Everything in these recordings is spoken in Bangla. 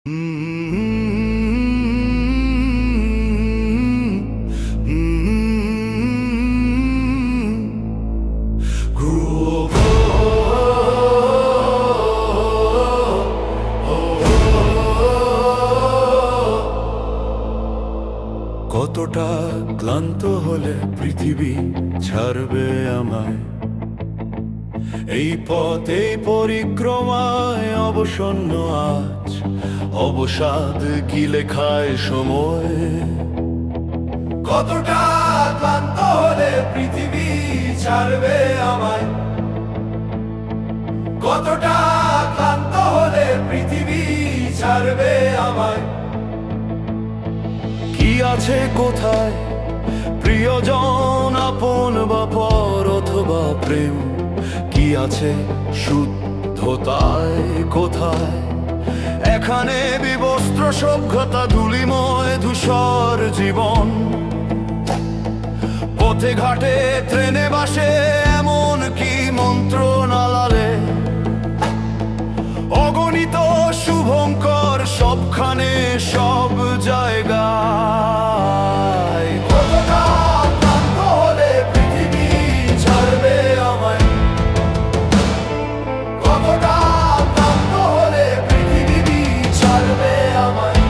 কতটা ক্লান্ত হলে পৃথিবী ছাড়বে আমায়, এই পথ এই পরিক্রমায় অবসন্ন আজ অবসাদ গিলে খায় সময়। কতটা ক্লান্ত হলে পৃথিবী ছাড়বে আমায়, কতটা ক্লান্ত হলে পৃথিবী ছাড়বে আমায়। কি আছে কোথায় প্রিয়জন, আপন বা পর অথবা প্রেম? কি আছে শুদ্ধতায় কোথায়? এখানে বিবস্ত্র সভ্যতা, ধুলিময় ধূসর জীবন। পথে ঘাটে ট্রেনে বাসে এমন কি মন্ত্রণালয়ে, অগণিত শুভঙ্কর সবখানে সব জায়গায়। কতটা ক্লান্ত হলে পৃথিবী ছাড়বে আমায়, কতটা ক্লান্ত হলে পৃথিবী ছাড়বে আমায়।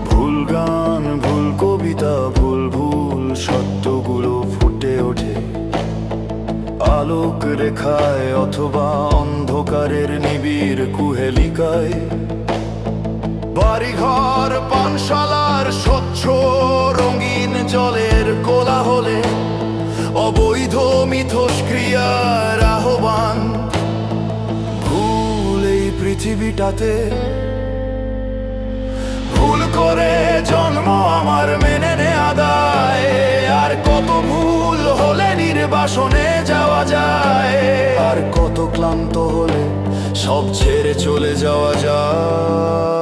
ভুল গান, ভুল কবিতা, ভুল ভুল সত্যগুলো ফুটে ওঠে আলোক রেখায় অথবা অন্ধকারের নিবিড় কুহেলিকায়। বাড়িঘর পানশালার স্বচ্ছ রঙিন জলের কোলাহলে, অবৈধ মিথস্ক্রিয়ার আহ্বান। ভুল এই পৃথিবীটাতে, ভুল করে জন্ম আমার মেনে নেয়া দায়। আর কত ভুল হলে নির্বাসনে যাওয়া যায়, আর কত ক্লান্ত হলে সব ছেড়ে চলে যাওয়া যায়।